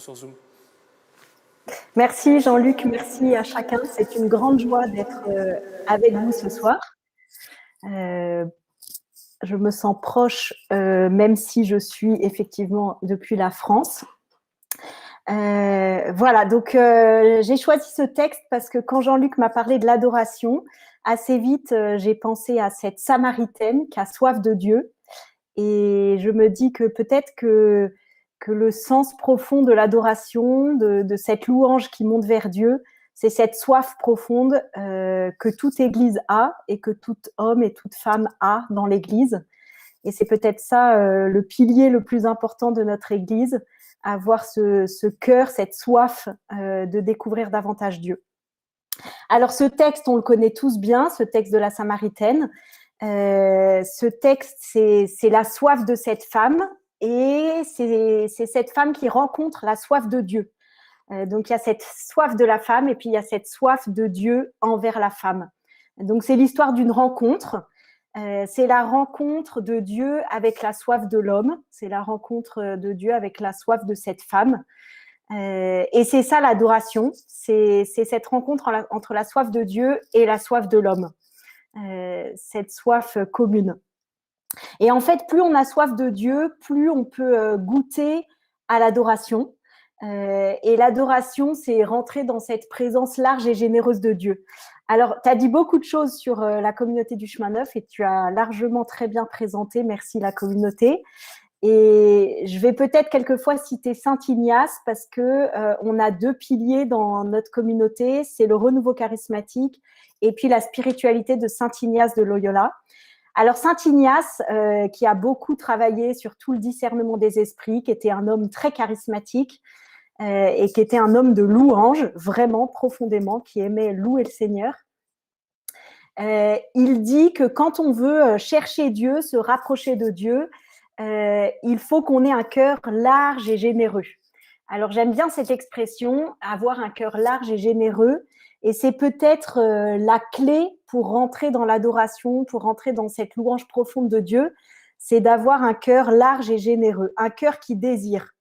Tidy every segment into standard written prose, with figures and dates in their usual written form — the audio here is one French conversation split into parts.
sur Zoom. Merci Jean-Luc, merci à chacun. C'est une grande joie d'être avec vous ce soir. Je me sens proche, même si je suis effectivement depuis la France. Voilà, donc j'ai choisi ce texte parce que quand Jean-Luc m'a parlé de l'adoration, assez vite j'ai pensé à cette Samaritaine qui a soif de Dieu. Et je me dis que peut-être que le sens profond de l'adoration, de cette louange qui monte vers Dieu, c'est cette soif profonde que toute Église a et que tout homme et toute femme a dans l'Église. Et c'est peut-être ça le pilier le plus important de notre Église, avoir ce cœur, cette soif de découvrir davantage Dieu. Alors ce texte, on le connaît tous bien, ce texte de la Samaritaine. Ce texte, c'est la soif de cette femme et c'est cette femme qui rencontre la soif de Dieu. Donc, il y a cette soif de la femme et puis il y a cette soif de Dieu envers la femme. Donc, c'est l'histoire d'une rencontre. C'est la rencontre de Dieu avec la soif de l'homme. C'est la rencontre de Dieu avec la soif de cette femme. Et c'est ça l'adoration. C'est cette rencontre entre la soif de Dieu et la soif de l'homme. Cette soif commune. Et en fait, plus on a soif de Dieu, plus on peut goûter à l'adoration. Et l'adoration, c'est rentrer dans cette présence large et généreuse de Dieu. Alors, tu as dit beaucoup de choses sur la communauté du Chemin Neuf et tu as largement très bien présenté. Merci la communauté. Et je vais peut-être quelquefois citer Saint Ignace parce que on a deux piliers dans notre communauté, c'est le renouveau charismatique et puis la spiritualité de Saint Ignace de Loyola. Alors Saint Ignace, qui a beaucoup travaillé sur tout le discernement des esprits, qui était un homme très charismatique et qui était un homme de louange, vraiment profondément, qui aimait louer le Seigneur. Il dit que quand on veut chercher Dieu, se rapprocher de Dieu, il faut qu'on ait un cœur large et généreux. Alors j'aime bien cette expression, avoir un cœur large et généreux, et c'est peut-être la clé pour rentrer dans l'adoration, pour rentrer dans cette louange profonde de Dieu, c'est d'avoir un cœur large et généreux, un cœur qui désire.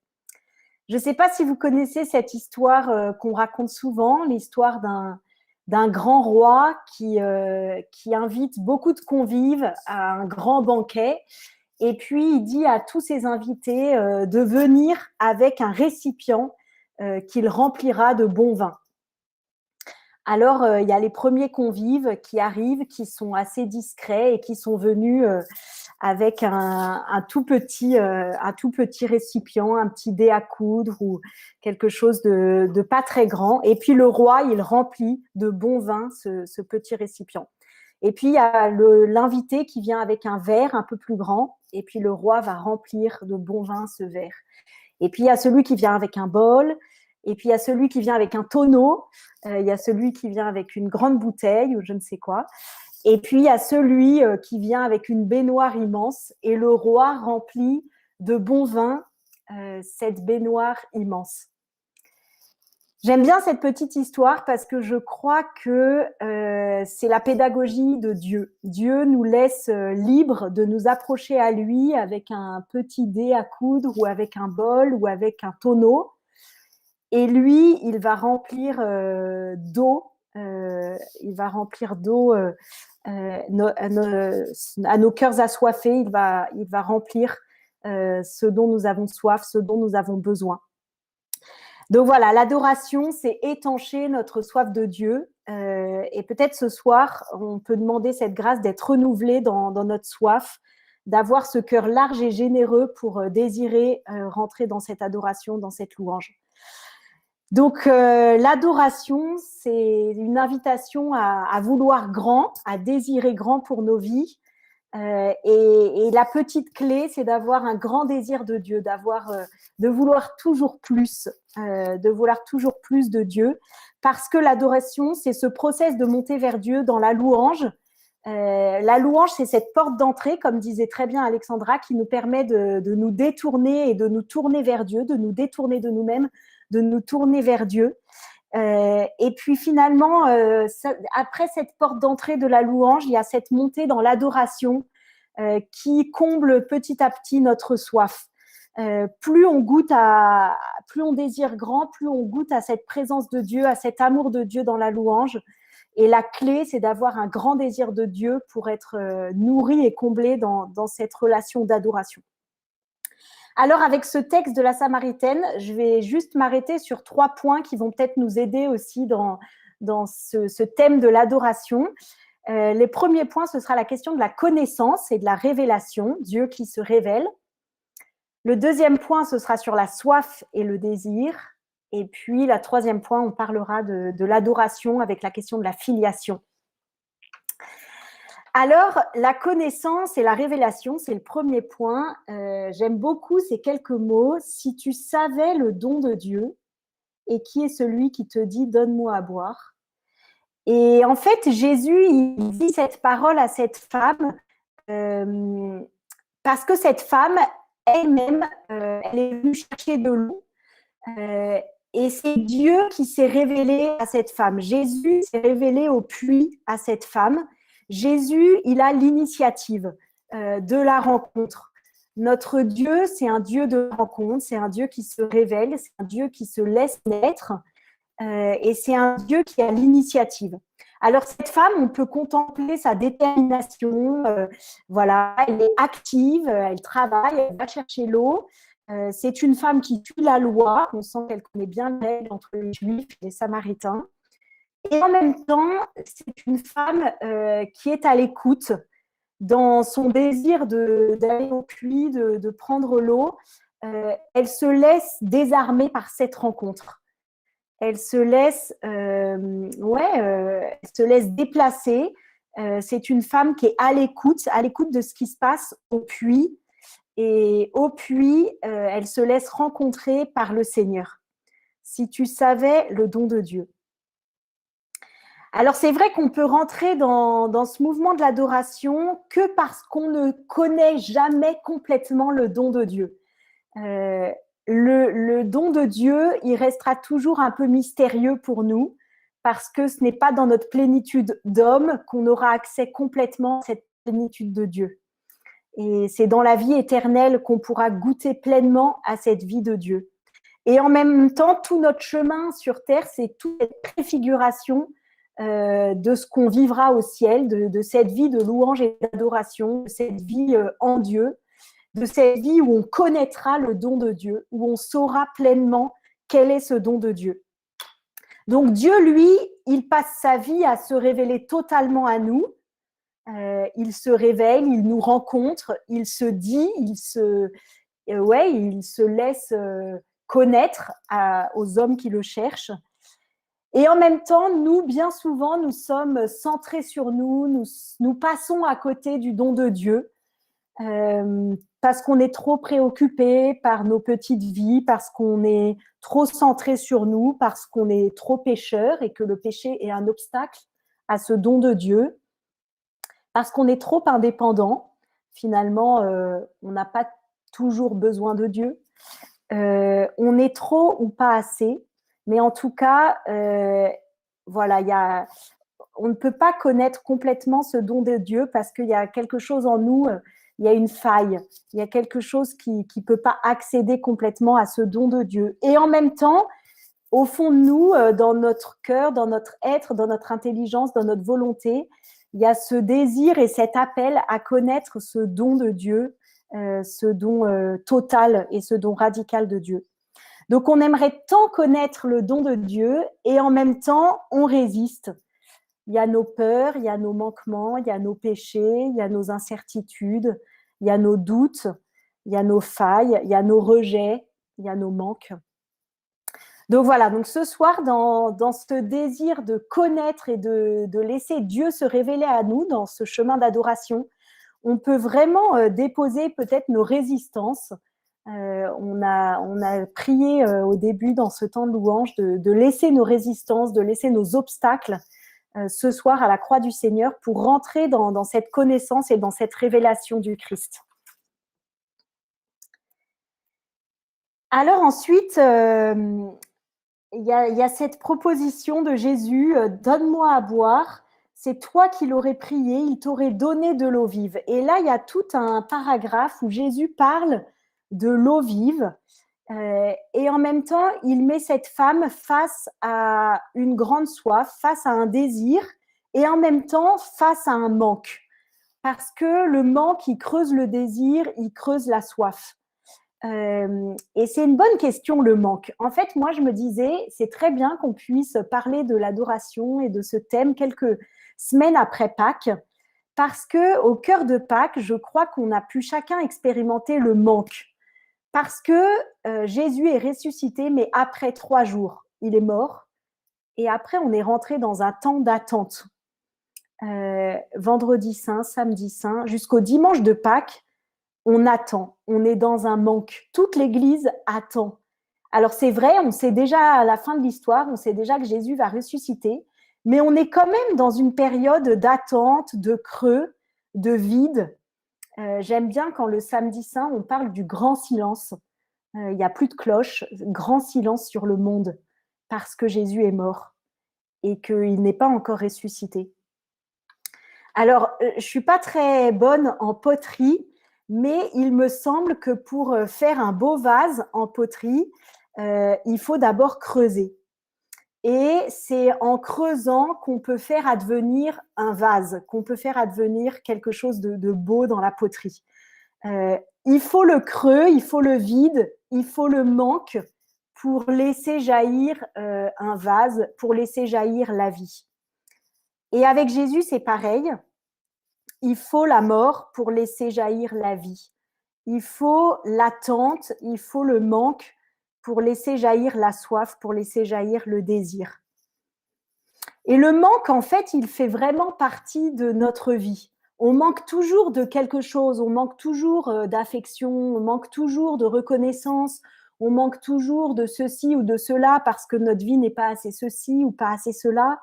Je ne sais pas si vous connaissez cette histoire qu'on raconte souvent, l'histoire d'un grand roi qui invite beaucoup de convives à un grand banquet. Et puis, il dit à tous ses invités de venir avec un récipient qu'il remplira de bon vin. Alors, il y a les premiers convives qui arrivent, qui sont assez discrets et qui sont venus avec un tout petit récipient, un petit dé à coudre ou quelque chose de pas très grand. Et puis, le roi, il remplit de bon vin ce petit récipient. Et puis, il y a l'invité qui vient avec un verre un peu plus grand. Et puis, le roi va remplir de bon vin ce verre. Et puis, il y a celui qui vient avec un bol. Et puis, il y a celui qui vient avec un tonneau. Il y a celui qui vient avec une grande bouteille ou je ne sais quoi. Et puis, il y a celui qui vient avec une baignoire immense. Et le roi remplit de bon vin cette baignoire immense. J'aime bien cette petite histoire parce que je crois que c'est la pédagogie de Dieu. Dieu nous laisse libres de nous approcher à lui avec un petit dé à coudre ou avec un bol ou avec un tonneau. Et lui, il va remplir d'eau. Il va remplir d'eau à nos cœurs assoiffés. Il va remplir ce dont nous avons soif, ce dont nous avons besoin. Donc voilà, l'adoration, c'est étancher notre soif de Dieu. Et peut-être ce soir, on peut demander cette grâce d'être renouvelé dans notre soif, d'avoir ce cœur large et généreux pour désirer rentrer dans cette adoration, dans cette louange. Donc l'adoration, c'est une invitation à vouloir grand, à désirer grand pour nos vies. Et la petite clé, c'est d'avoir un grand désir de Dieu, de vouloir toujours plus, de Dieu, parce que l'adoration, c'est ce process de monter vers Dieu dans la louange. La louange, c'est cette porte d'entrée, comme disait très bien Alexandra, qui nous permet de nous détourner et de nous tourner vers Dieu, de nous détourner de nous-mêmes, de nous tourner vers Dieu. Et puis finalement, après cette porte d'entrée de la louange, il y a cette montée dans l'adoration qui comble petit à petit notre soif. plus on désire grand, plus on goûte à cette présence de Dieu, à cet amour de Dieu dans la louange. Et la clé, c'est d'avoir un grand désir de Dieu pour être nourri et comblé dans cette relation d'adoration. Alors, avec ce texte de la Samaritaine, je vais juste m'arrêter sur 3 points qui vont peut-être nous aider aussi dans ce thème de l'adoration. Les premiers points, ce sera la question de la connaissance et de la révélation, Dieu qui se révèle. Le deuxième point, ce sera sur la soif et le désir. Et puis, la troisième point, on parlera de l'adoration avec la question de la filiation. Alors, la connaissance et la révélation, c'est le premier point. J'aime beaucoup ces quelques mots. Si tu savais le don de Dieu, et qui est celui qui te dit « donne-moi à boire ». Et en fait, Jésus, il dit cette parole à cette femme parce que cette femme, elle-même, elle est venue chercher de l'eau. Et c'est Dieu qui s'est révélé à cette femme. Jésus s'est révélé au puits à cette femme. Jésus, il a l'initiative de la rencontre. Notre Dieu, c'est un Dieu de rencontre, c'est un Dieu qui se révèle, c'est un Dieu qui se laisse naître et c'est un Dieu qui a l'initiative. Alors, cette femme, on peut contempler sa détermination, voilà, elle est active, elle travaille, elle va chercher l'eau. C'est une femme qui suit la loi, on sent qu'elle connaît bien les règles entre les Juifs et les Samaritains. Et en même temps, c'est une femme qui est à l'écoute dans son désir d'aller au puits, de prendre l'eau. Elle se laisse désarmer par cette rencontre. Elle se laisse, elle se laisse déplacer. C'est une femme qui est à l'écoute de ce qui se passe au puits. Et au puits, elle se laisse rencontrer par le Seigneur. Si tu savais le don de Dieu. Alors, c'est vrai qu'on peut rentrer dans ce mouvement de l'adoration que parce qu'on ne connaît jamais complètement le don de Dieu. Le don de Dieu, il restera toujours un peu mystérieux pour nous parce que ce n'est pas dans notre plénitude d'homme qu'on aura accès complètement à cette plénitude de Dieu. Et c'est dans la vie éternelle qu'on pourra goûter pleinement à cette vie de Dieu. Et en même temps, tout notre chemin sur terre, c'est toute cette préfiguration de ce qu'on vivra au ciel, de cette vie de louange et d'adoration, de cette vie en Dieu, de cette vie où on connaîtra le don de Dieu, où on saura pleinement quel est ce don de Dieu. Donc Dieu, lui, il passe sa vie à se révéler totalement à nous. Il se révèle, il nous rencontre, il se dit, il se laisse connaître aux hommes qui le cherchent. Et en même temps, nous, bien souvent, nous sommes centrés sur nous, nous passons à côté du don de Dieu parce qu'on est trop préoccupé par nos petites vies, parce qu'on est trop centré sur nous, parce qu'on est trop pécheur et que le péché est un obstacle à ce don de Dieu, parce qu'on est trop indépendant. Finalement, on n'a pas toujours besoin de Dieu. On est trop ou pas assez. Mais en tout cas, voilà, on ne peut pas connaître complètement ce don de Dieu parce qu'il y a quelque chose en nous, il y a une faille, il y a quelque chose qui ne peut pas accéder complètement à ce don de Dieu. Et en même temps, au fond de nous, dans notre cœur, dans notre être, dans notre intelligence, dans notre volonté, il y a ce désir et cet appel à connaître ce don de Dieu, ce don total et ce don radical de Dieu. Donc, on aimerait tant connaître le don de Dieu et en même temps, on résiste. Il y a nos peurs, il y a nos manquements, il y a nos péchés, il y a nos incertitudes, il y a nos doutes, il y a nos failles, il y a nos rejets, il y a nos manques. Donc voilà, donc ce soir, dans ce désir de connaître et de laisser Dieu se révéler à nous dans ce chemin d'adoration, on peut vraiment déposer peut-être nos résistances. On a prié au début dans ce temps de louange de laisser nos résistances, de laisser nos obstacles ce soir à la croix du Seigneur pour rentrer dans cette connaissance et dans cette révélation du Christ. Alors ensuite, il y a cette proposition de Jésus, donne-moi à boire, c'est toi qui l'aurais prié, il t'aurait donné de l'eau vive. Et là, il y a tout un paragraphe où Jésus parle de l'eau vive. Et en même temps, il met cette femme face à une grande soif, face à un désir, et en même temps face à un manque. Parce que le manque, il creuse le désir, il creuse la soif. Et c'est une bonne question, le manque. En fait, moi, je me disais, c'est très bien qu'on puisse parler de l'adoration et de ce thème quelques semaines après Pâques, parce que au cœur de Pâques, je crois qu'on a pu chacun expérimenter le manque. Parce que Jésus est ressuscité, mais après 3 jours, il est mort. Et après, on est rentré dans un temps d'attente. Vendredi saint, samedi saint, jusqu'au dimanche de Pâques, on attend, on est dans un manque. Toute l'Église attend. Alors c'est vrai, on sait déjà à la fin de l'histoire, on sait déjà que Jésus va ressusciter, mais on est quand même dans une période d'attente, de creux, de vide. J'aime bien quand le samedi saint, on parle du grand silence. Il n'y a plus de cloches, grand silence sur le monde, parce que Jésus est mort et qu'il n'est pas encore ressuscité. Alors, je ne suis pas très bonne en poterie, mais il me semble que pour faire un beau vase en poterie, il faut d'abord creuser. Et c'est en creusant qu'on peut faire advenir un vase, qu'on peut faire advenir quelque chose de beau dans la poterie. Il faut le creux, il faut le vide, il faut le manque pour laisser jaillir un vase, pour laisser jaillir la vie. Et avec Jésus, c'est pareil. Il faut la mort pour laisser jaillir la vie. Il faut l'attente, il faut le manque pour laisser jaillir la soif, pour laisser jaillir le désir. Et le manque, en fait, il fait vraiment partie de notre vie. On manque toujours de quelque chose, on manque toujours d'affection, on manque toujours de reconnaissance, on manque toujours de ceci ou de cela parce que notre vie n'est pas assez ceci ou pas assez cela.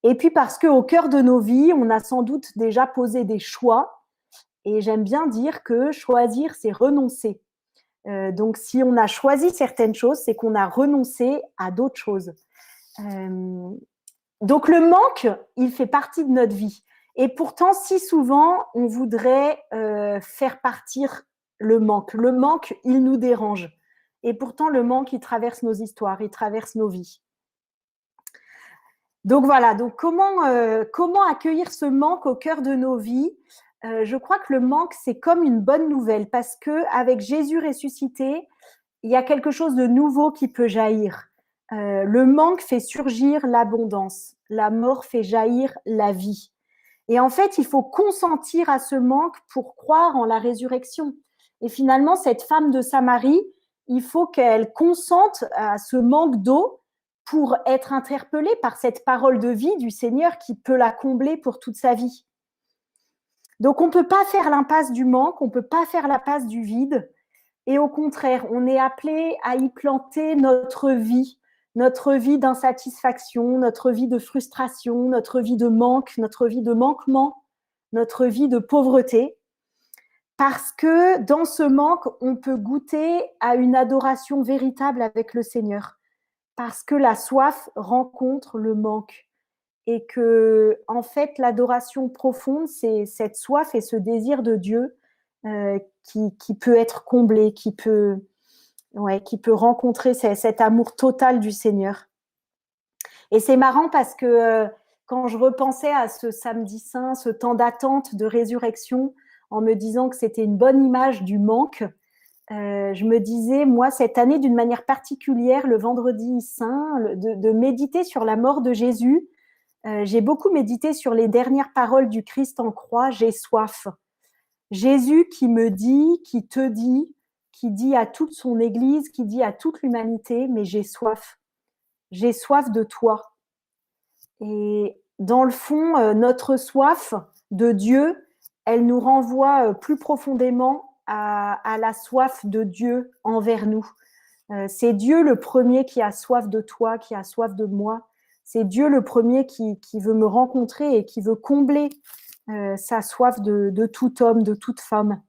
Et puis parce qu'au cœur de nos vies, on a sans doute déjà posé des choix. Et j'aime bien dire que choisir, c'est renoncer. Donc si on a choisi certaines choses, c'est qu'on a renoncé à d'autres choses. Donc le manque, il fait partie de notre vie. Et pourtant, si souvent, on voudrait faire partir le manque. Le manque, il nous dérange. Et pourtant, le manque, il traverse nos histoires, il traverse nos vies. Donc voilà, donc comment accueillir ce manque au cœur de nos vies? Je crois que le manque, c'est comme une bonne nouvelle parce qu'avec Jésus ressuscité, il y a quelque chose de nouveau qui peut jaillir. Le manque fait surgir l'abondance. La mort fait jaillir la vie. Et en fait, il faut consentir à ce manque pour croire en la résurrection. Et finalement, cette femme de Samarie, il faut qu'elle consente à ce manque d'eau pour être interpellée par cette parole de vie du Seigneur qui peut la combler pour toute sa vie. Donc, on ne peut pas faire l'impasse du manque, on ne peut pas faire l'impasse du vide. Et au contraire, on est appelé à y planter notre vie d'insatisfaction, notre vie de frustration, notre vie de manque, notre vie de manquement, notre vie de pauvreté. Parce que dans ce manque, on peut goûter à une adoration véritable avec le Seigneur. Parce que la soif rencontre le manque. Et que, en fait, l'adoration profonde, c'est cette soif et ce désir de Dieu qui peut être comblé, qui peut rencontrer cet amour total du Seigneur. Et c'est marrant parce que quand je repensais à ce samedi saint, ce temps d'attente de résurrection, en me disant que c'était une bonne image du manque, je me disais, moi, cette année, d'une manière particulière, le vendredi saint, de méditer sur la mort de Jésus. J'ai beaucoup médité sur les dernières paroles du Christ en croix, j'ai soif. Jésus qui me dit, qui te dit, qui dit à toute son Église, qui dit à toute l'humanité, mais j'ai soif de toi. Et dans le fond, notre soif de Dieu, elle nous renvoie plus profondément à la soif de Dieu envers nous. C'est Dieu le premier qui a soif de toi, qui a soif de moi. C'est Dieu le premier qui veut me rencontrer et qui veut combler sa soif de tout homme, de toute femme.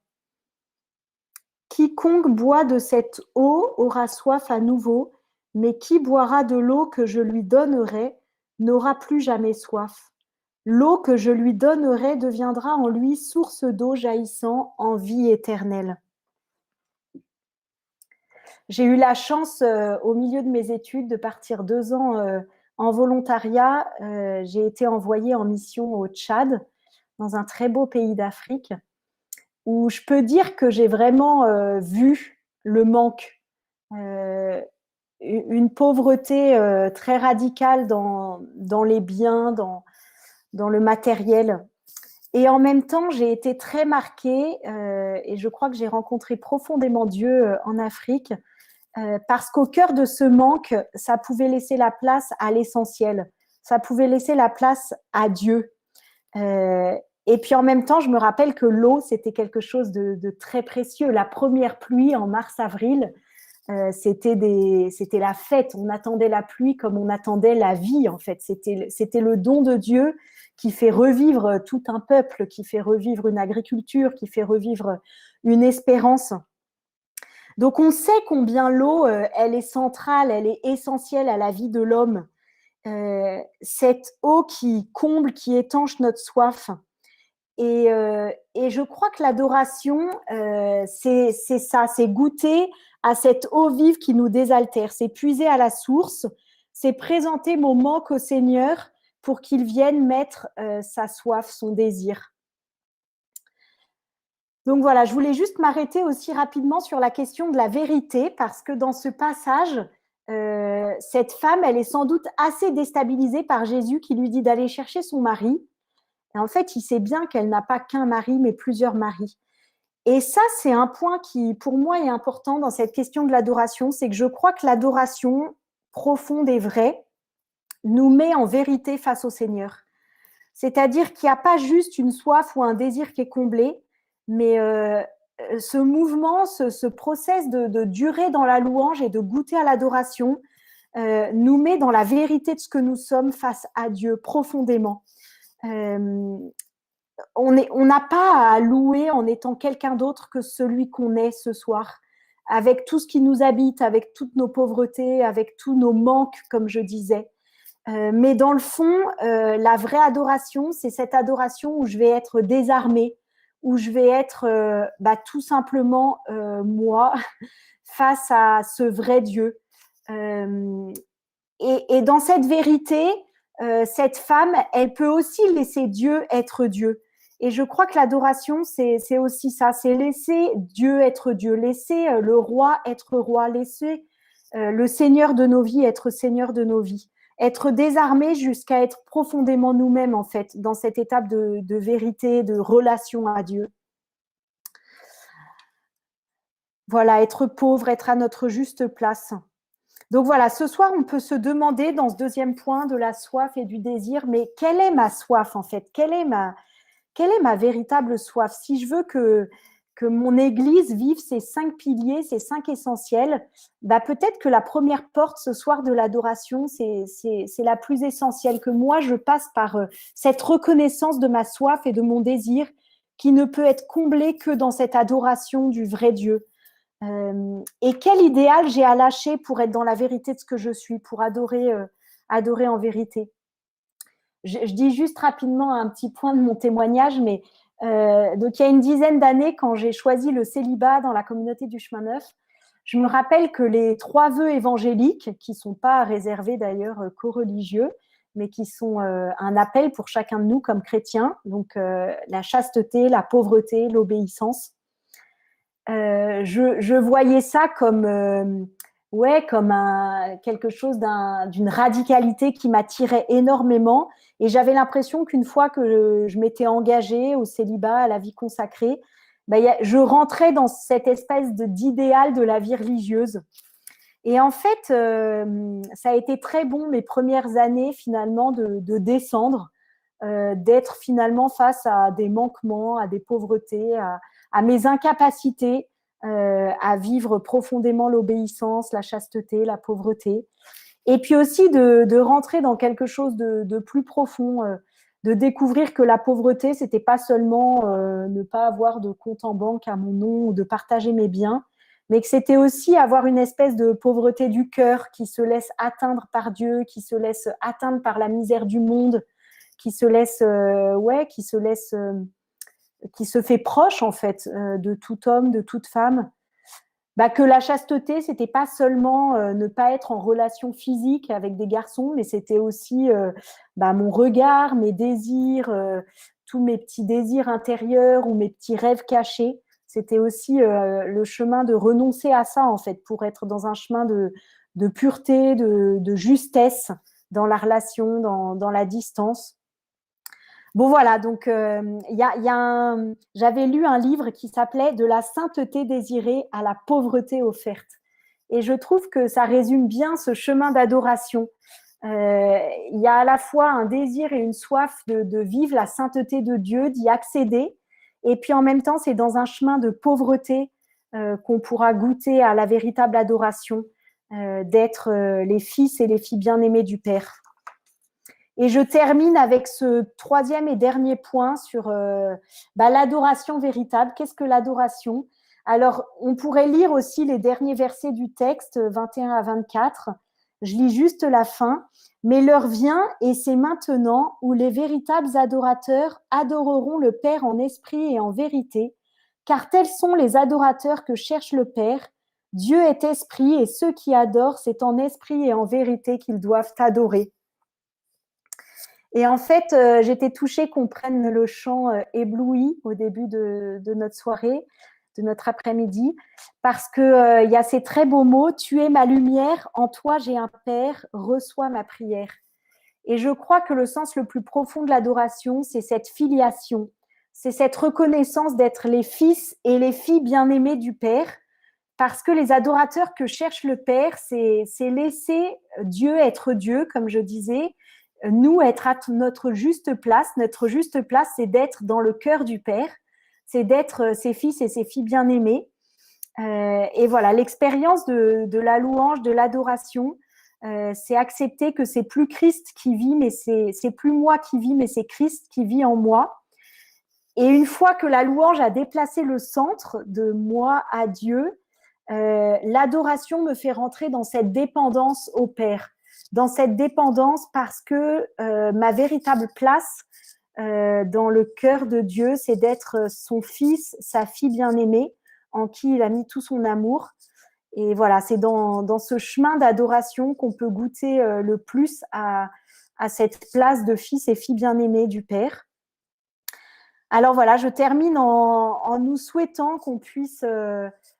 Quiconque boit de cette eau aura soif à nouveau, mais qui boira de l'eau que je lui donnerai n'aura plus jamais soif. L'eau que je lui donnerai deviendra en lui source d'eau jaillissant en vie éternelle. J'ai eu la chance, au milieu de mes études, de partir 2 ans en volontariat. J'ai été envoyée en mission au Tchad, dans un très beau pays d'Afrique, où je peux dire que j'ai vraiment vu le manque, une pauvreté très radicale dans les biens, dans le matériel. Et en même temps, j'ai été très marquée et je crois que j'ai rencontré profondément Dieu en Afrique parce qu'au cœur de ce manque, ça pouvait laisser la place à l'essentiel. Ça pouvait laisser la place à Dieu. Et puis en même temps, je me rappelle que l'eau, c'était quelque chose de très précieux. La première pluie en mars-avril, c'était la fête. On attendait la pluie comme on attendait la vie, en fait. C'était le don de Dieu qui fait revivre tout un peuple, qui fait revivre une agriculture, qui fait revivre une espérance. Donc on sait combien l'eau, elle est centrale, elle est essentielle à la vie de l'homme. Cette eau qui comble, qui étanche notre soif. Et je crois que l'adoration, c'est ça, c'est goûter à cette eau vive qui nous désaltère, c'est puiser à la source, c'est présenter mon manque au Seigneur pour qu'il vienne mettre sa soif, son désir. Donc voilà, je voulais juste m'arrêter aussi rapidement sur la question de la vérité, parce que dans ce passage, cette femme, elle est sans doute assez déstabilisée par Jésus qui lui dit d'aller chercher son mari. Et en fait, il sait bien qu'elle n'a pas qu'un mari, mais plusieurs maris. Et ça, c'est un point qui, pour moi, est important dans cette question de l'adoration, c'est que je crois que l'adoration profonde et vraie nous met en vérité face au Seigneur. C'est-à-dire qu'il n'y a pas juste une soif ou un désir qui est comblé, mais ce mouvement, ce process de durer dans la louange et de goûter à l'adoration nous met dans la vérité de ce que nous sommes face à Dieu profondément. On n'a pas à louer en étant quelqu'un d'autre que celui qu'on est ce soir, avec tout ce qui nous habite, avec toutes nos pauvretés, avec tous nos manques, comme je disais. Mais dans le fond, la vraie adoration, c'est cette adoration où je vais être désarmée, où je vais être tout simplement moi face à ce vrai Dieu. Et dans cette vérité, cette femme, elle peut aussi laisser Dieu être Dieu. Et je crois que l'adoration, c'est aussi ça, c'est laisser Dieu être Dieu, laisser le roi être roi, laisser le Seigneur de nos vies être Seigneur de nos vies, être désarmé jusqu'à être profondément nous-mêmes, en fait, dans cette étape de vérité, de relation à Dieu. Voilà, être pauvre, être à notre juste place. Donc voilà, ce soir, on peut se demander dans ce deuxième point de la soif et du désir, mais quelle est ma soif en fait? Quelle est ma véritable soif? Si je veux que mon Église vive ces 5 piliers, ces 5 essentiels, peut-être que la première porte ce soir de l'adoration, c'est la plus essentielle, que moi, je passe par cette reconnaissance de ma soif et de mon désir qui ne peut être comblé que dans cette adoration du vrai Dieu. Et quel idéal j'ai à lâcher pour être dans la vérité de ce que je suis, pour adorer en vérité. Je dis juste rapidement un petit point de mon témoignage, mais donc il y a une dizaine d'années, quand j'ai choisi le célibat dans la communauté du Chemin Neuf, je me rappelle que les 3 vœux évangéliques, qui ne sont pas réservés d'ailleurs qu'aux religieux, mais qui sont un appel pour chacun de nous comme chrétiens, donc la chasteté, la pauvreté, l'obéissance. Je voyais ça comme quelque chose d'une radicalité qui m'attirait énormément, et j'avais l'impression qu'une fois que je m'étais engagée au célibat, à la vie consacrée, je rentrais dans cette espèce d'idéal de la vie religieuse. Et en fait, ça a été très bon mes premières années finalement de descendre, d'être finalement face à des manquements, à des pauvretés, à mes incapacités à vivre profondément l'obéissance, la chasteté, la pauvreté. Et puis aussi de rentrer dans quelque chose de plus profond, de découvrir que la pauvreté, c'était pas seulement ne pas avoir de compte en banque à mon nom ou de partager mes biens, mais que c'était aussi avoir une espèce de pauvreté du cœur qui se laisse atteindre par Dieu, qui se laisse atteindre par la misère du monde, qui se fait proche en fait de tout homme, de toute femme. que la chasteté, c'était pas seulement ne pas être en relation physique avec des garçons, mais c'était aussi mon regard, mes désirs, tous mes petits désirs intérieurs ou mes petits rêves cachés. C'était aussi le chemin de renoncer à ça, en fait, pour être dans un chemin de pureté, de justesse dans la relation, dans la distance. Bon, voilà, donc j'avais lu un livre qui s'appelait « De la sainteté désirée à la pauvreté offerte ». Et je trouve que ça résume bien ce chemin d'adoration. Il y a à la fois un désir et une soif de vivre la sainteté de Dieu, d'y accéder. Et puis en même temps, c'est dans un chemin de pauvreté qu'on pourra goûter à la véritable adoration, d'être les fils et les filles bien-aimés du Père. Et je termine avec ce troisième et dernier point sur l'adoration véritable. Qu'est-ce que l'adoration? Alors, on pourrait lire aussi les derniers versets du texte, 21 à 24. Je lis juste la fin. « Mais l'heure vient, et c'est maintenant, où les véritables adorateurs adoreront le Père en esprit et en vérité, car tels sont les adorateurs que cherche le Père. Dieu est esprit, et ceux qui adorent, c'est en esprit et en vérité qu'ils doivent adorer. » Et en fait, j'étais touchée qu'on prenne le chant ébloui au début de notre soirée, de notre après-midi, parce que y a ces très beaux mots « Tu es ma lumière, en toi j'ai un Père, reçois ma prière ». Et je crois que le sens le plus profond de l'adoration, c'est cette filiation, c'est cette reconnaissance d'être les fils et les filles bien-aimés du Père, parce que les adorateurs que cherche le Père, c'est laisser Dieu être Dieu, comme je disais, nous être à notre juste place. Notre juste place, c'est d'être dans le cœur du Père, c'est d'être ses fils et ses filles bien-aimés. Et voilà, l'expérience de la louange, de l'adoration, c'est accepter que c'est plus Christ qui vit, mais c'est plus moi qui vis, mais c'est Christ qui vit en moi. Et une fois que la louange a déplacé le centre de moi à Dieu, l'adoration me fait rentrer dans cette dépendance au Père, dans cette dépendance parce que ma véritable place dans le cœur de Dieu, c'est d'être son fils, sa fille bien-aimée, en qui il a mis tout son amour. Et voilà, c'est dans ce chemin d'adoration qu'on peut goûter le plus à cette place de fils et filles bien-aimés du Père. Alors voilà, je termine en nous souhaitant qu'on puisse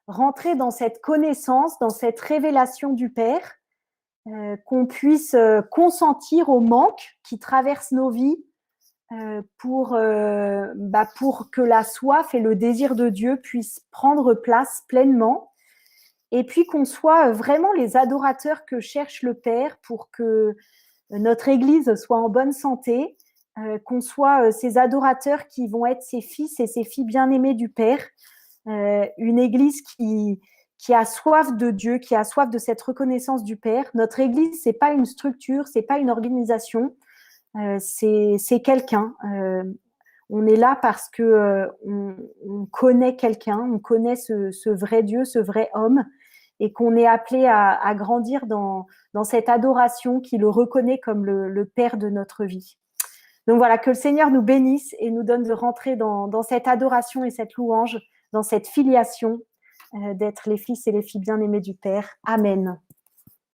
rentrer dans cette connaissance, dans cette révélation du Père, qu'on puisse consentir au manque qui traverse nos vies pour que la soif et le désir de Dieu puissent prendre place pleinement, et puis qu'on soit vraiment les adorateurs que cherche le Père pour que notre Église soit en bonne santé, qu'on soit ces adorateurs qui vont être ces fils et ces filles bien-aimés du Père, une Église qui a soif de Dieu, qui a soif de cette reconnaissance du Père. Notre Église, c'est pas une structure, c'est pas une organisation, c'est quelqu'un. On est là parce que on connaît quelqu'un, on connaît ce vrai Dieu, ce vrai homme, et qu'on est appelé à grandir dans cette adoration qui le reconnaît comme le Père de notre vie. Donc voilà, que le Seigneur nous bénisse et nous donne de rentrer dans cette adoration et cette louange, dans cette filiation, d'être les fils et les filles bien-aimés du Père. Amen.